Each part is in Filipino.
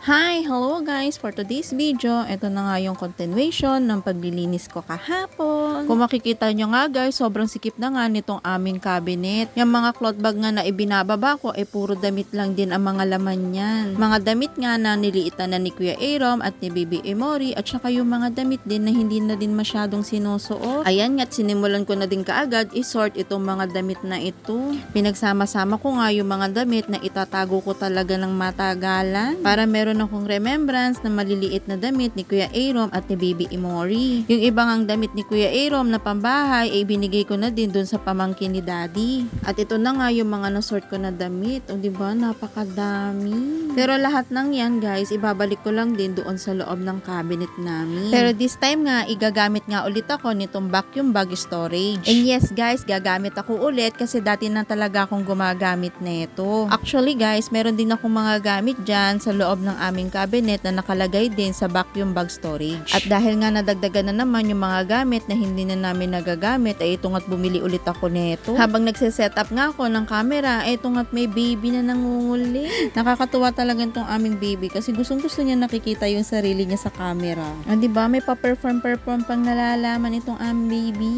Hi! Hello guys! For today's video, ito na nga yung continuation ng paglilinis ko kahapon. Kung makikita nyo nga guys, sobrang sikip na nga nitong aming cabinet. Yung mga cloth bag nga na ibinababa ko ay puro damit lang din ang mga laman yan. Mga damit nga na niliitan na ni Kuya Aaron at ni Baby Emory at saka yung mga damit din na hindi na din masyadong sinusuot. Ayan nga at sinimulan ko na din kaagad isort itong mga damit na ito. Pinagsama-sama ko nga yung mga damit na itatago ko talaga ng matagalan para meron akong remembrance na maliliit na damit ni Kuya Aaron at ni Baby Emory. Yung ibang ang damit ni Kuya Aaron na pambahay ay binigay ko na din dun sa pamangkin ni Daddy. At ito na nga yung mga nasort ko na damit. O diba, napakadami. Pero lahat ng yan guys, ibabalik ko lang din doon sa loob ng cabinet namin. Pero this time nga, igagamit nga ulit ako nitong vacuum bag storage. And yes guys, gagamit ako ulit kasi dati na talaga akong gumagamit nito. Actually guys, meron din akong mga gamit dyan sa loob ng aming cabinet na nakalagay din sa vacuum bag storage. At dahil nga nadagdagan na naman yung mga gamit na hindi na namin nagagamit, ay ito nga't bumili ulit ako neto. Habang nagse-setup nga ako ng camera, ay ito nga't may baby na nangunguli. Nakakatuwa talaga itong aming baby kasi gustong-gusto niya nakikita yung sarili niya sa camera. Ah, diba? May pa-perform pang nalalaman itong aming baby.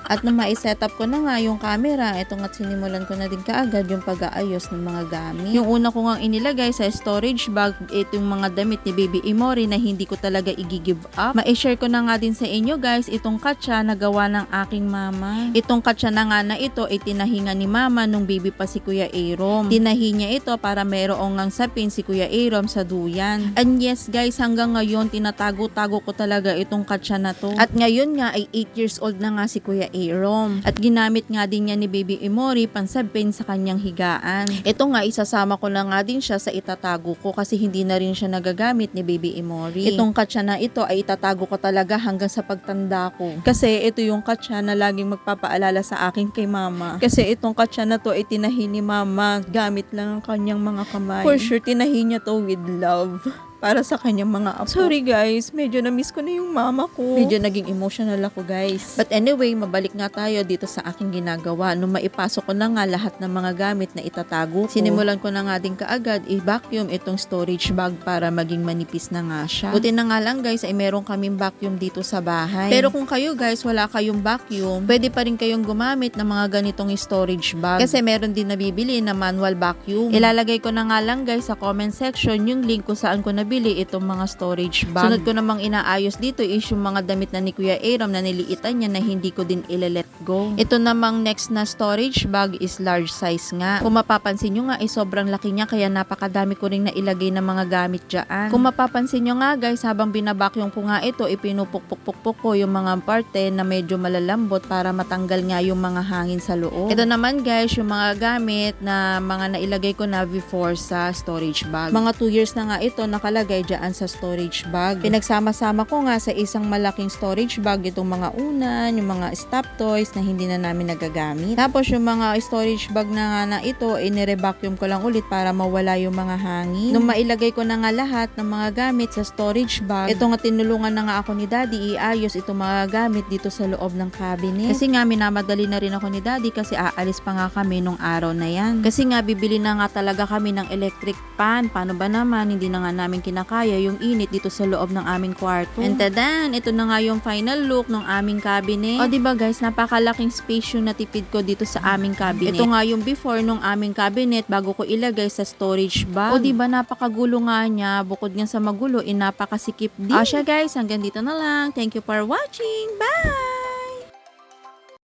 At nung ma-setup ko na nga yung camera, ito nga't sinimulan ko na din kaagad yung pag-aayos ng mga gamit. Yung una ko nga inilagay sa storage bag, ito yung mga damit ni Baby Emory na hindi ko talaga i-give up. Ma-share ko na nga din sa inyo guys, itong katsa na gawa ng aking mama. Itong katsa na nga na ito ay tinahinga ni mama nung baby pa si Kuya Aaron. Tinahi niya ito para mayroong ngang sapin si Kuya Aaron sa duyan. And yes guys, hanggang ngayon tinatago-tago ko talaga itong katsa na to. At ngayon nga ay 8 years old na nga si Kuya Aaron. At ginamit nga din niya ni Baby Emory pansabin sa kanyang higaan. Ito nga, isasama ko na nga din siya sa itatago ko kasi hindi na rin siya nagagamit ni Baby Emory. Itong katsa na ito ay itatago ko talaga hanggang sa pagtanda ko. Kasi ito yung katsa na laging magpapaalala sa akin kay mama. Kasi itong katsa na to ay tinahi ni mama gamit lang ang kanyang mga kamay. For sure, tinahi niya to with love para sa kanyang mga apo. Sorry guys, medyo na-miss ko na yung mama ko. Medyo naging emotional ako guys. But anyway, mabalik nga tayo dito sa aking ginagawa. Nung maipasok ko na nga lahat ng mga gamit na itatago ko, sinimulan ko na nga din kaagad i-vacuum itong storage bag para maging manipis na nga siya. Buti na nga lang guys ay meron kaming vacuum dito sa bahay. Pero kung kayo guys wala kayong vacuum, pwede pa rin kayong gumamit ng mga ganitong storage bag. Kasi meron din nabibili na manual vacuum. Ilalagay ko na nga lang guys sa comment section yung link kung saan ko nabili itong mga storage bag. Sunod ko namang inaayos dito is yung mga damit na ni Kuya Aaron na niliitan niya na hindi ko din ile-let go. Ito namang next na storage bag is large size nga. Kung mapapansin nyo nga ay sobrang laki niya kaya napakadami ko rin nailagay ng mga gamit dyan. Kung mapapansin nyo nga guys, habang binabakyong ko nga ito, ipinupukpuk-pukpuk ko yung mga parte na medyo malalambot para matanggal nga yung mga hangin sa loob. Ito naman guys, yung mga gamit na mga nailagay ko na before sa storage bag. Mga 2 years na nga ito nakalagay dyan sa storage bag. Pinagsama-sama ko nga sa isang malaking storage bag itong mga unan, yung mga stop toys na hindi na namin nagagamit. Tapos yung mga storage bag na nga na ito, inire-vacuum ko lang ulit para mawala yung mga hangin. Nung mailagay ko na nga lahat ng mga gamit sa storage bag, ito nga tinulungan na nga ako ni Daddy iayos itong mga gamit dito sa loob ng cabinet. Kasi nga minamadali na rin ako ni Daddy kasi aalis pa nga kami nung araw na yan. Kasi nga bibili na nga talaga kami ng electric pan. Paano ba naman, hindi na nga namin kinakaya yung init dito sa loob ng aming kwarto. And tadan, ito na nga yung final look ng aming cabinet. O diba guys, napakalaking space yung natipid ko dito sa aming cabinet. Ito nga yung before nung aming cabinet bago ko ilagay sa storage bag. O diba, napakagulo nga niya. Bukod nga sa magulo, napakasikip din. O siya guys, hanggang dito na lang. Thank you for watching. Bye!